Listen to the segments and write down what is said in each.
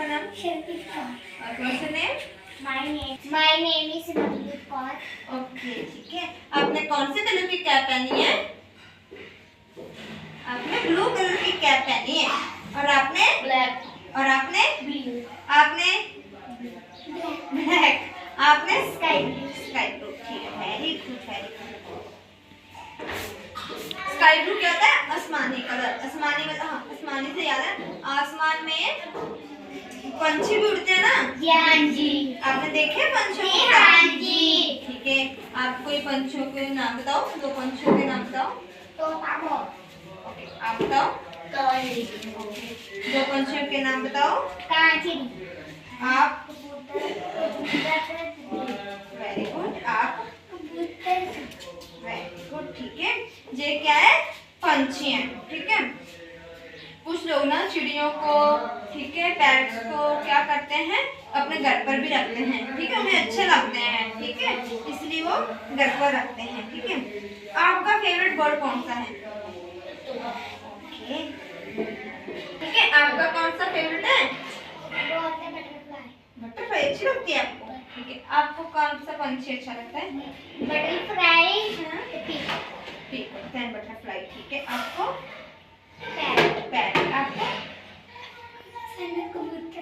आपका नाम? शर्पित कौर। और कौन सा name? My name is simranjeet Kaur. Okay ठीक है। आपने कौन से कलर की कैप पहनी है? आपने ब्लू कलर की कैप पहनी है। और आपने? ब्लैक। और आपने? ब्लू। आपने? ब्लैक। आपने? Sky blue. Sky blue. ठीक है, very good very good. Sky blue क्या होता है? आसमानी कलर। आसमानी मतलब हाँ, आसमानी से याद है, आसमान में पंछी भी उड़ते हैं ना? जी हाँ जी। आपने देखे पंछियों को? हाँ जी। ठीक है, आप कोई पंछियों के नाम बताओ, दो पंछियों के नाम बताओ। तोता मोर। ओके, आप बताओ। कौवी। दो पंछियों के नाम बताओ। कांचरी। आप? कबूतर। Very good. आप? कबूतर। Very good. ठीक है, ये क्या है? पंछी हैं। ठीक है, कुछ लोग ना चिड़ियों को, ठीक है, पैरट्स को क्या करते हैं, अपने घर पर भी रखते हैं। ठीक है, उन्हें अच्छे लगते हैं। ठीक है, इसलिए वो घर पर रखते हैं। ठीक है, आपका फेवरेट बर्ड कौन सा है? ओके ठीक है, आपका कौन सा फेवरेट है? बटरफ्लाई अच्छी लगती है आपको? ठीक है, आपको कौन सा पंछी अच्छा लगता है? बटरफ्लाई। Peacock and butterfly. ठीक है, आपको? पैरट। पैरट। आपको? कबूतर।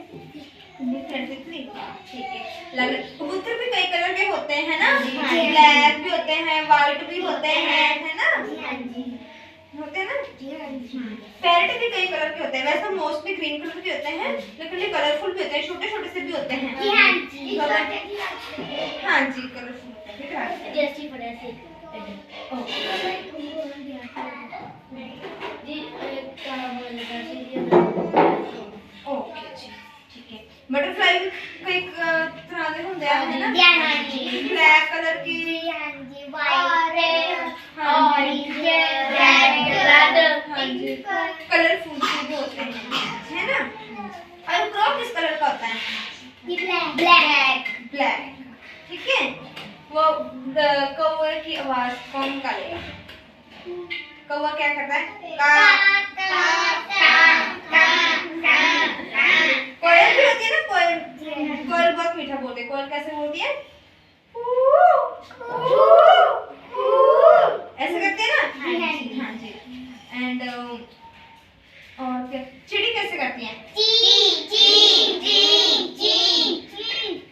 ठीक है, कबूतर भी कई कलर के होते हैं ना? हाँ। ब्लैक भी होते हैं, व्हाइट भी होते हैं, है ना? हाँ जी। होते हैं ना? हाँ जी। पैरट भी कई कलर के होते हैं, वैसे मोस्टली ग्रीन कलर के होते हैं, लेकिन ये कलरफुल भी होते हैं, छोटे छोटे से भी होते हैं। हाँ जी। हाँ जी, कलरफुल होते हैं। जैसी पढ़ा से ओके जी, ठीक है। बटरफ्लाई भी कई तरह के होते हैं, है ना? हाँ जी। ब्लैक कलर की, हाँ जी। वाइट, हाँ ऑरेंज, रेड, हाँ जी, कलरफुल भी होते हैं, है ना? और क्रो किस कलर का होता है? ब्लैक। ब्लैक। ठीक है, वो कौवे की आवाज कौन निकालेगा? कौवा क्या करता है? कोयल भी होती है ना? कोयल, कोयल बहुत मीठा बोलती है। कोयल कैसे बोलती है? ऐसे करते हैं ना? हाँ जी। एंड और क्या, चिड़ी कैसे करती है?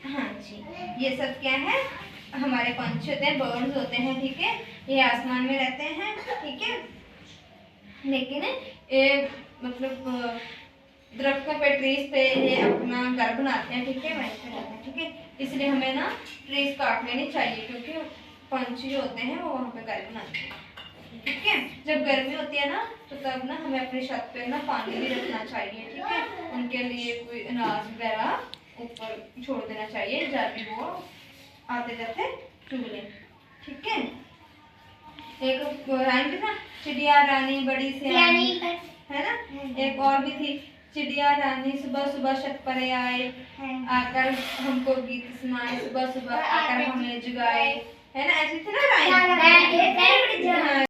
हाँ जी, ये सब क्या है? हमारे पंछी होते हैं, बर्ड्स होते हैं। ठीक है, ये आसमान में रहते हैं। ठीक है, लेकिन ये मतलब दरख्तों पे, ट्रीज पे ये अपना घर बनाते हैं। ठीक है, वहीं पे रहते हैं। ठीक है, इसलिए हमें ना ट्रीज काटने नहीं चाहिए, क्योंकि पंछी जो होते हैं वो वहाँ पे घर बनाते हैं। ठीक है, जब गर्मी होती है ना, तो तब ना हमें अपनी छत पे ना पानी भी रखना चाहिए। ठीक है, उनके लिए कोई अनाज वगैरह ऊपर छोड़ देना चाहिए, जाके वो आते जाते चुग लें। ठीक है, एक रानी था, चिड़िया रानी बड़ी सियानी, है ना? एक और भी थी, चिड़िया रानी सुबह सुबह छत पर आए, आकर हमको गीत सुनाए, सुबह सुबह आकर हमें जगाए, है ना? ऐसी थी ना रानी?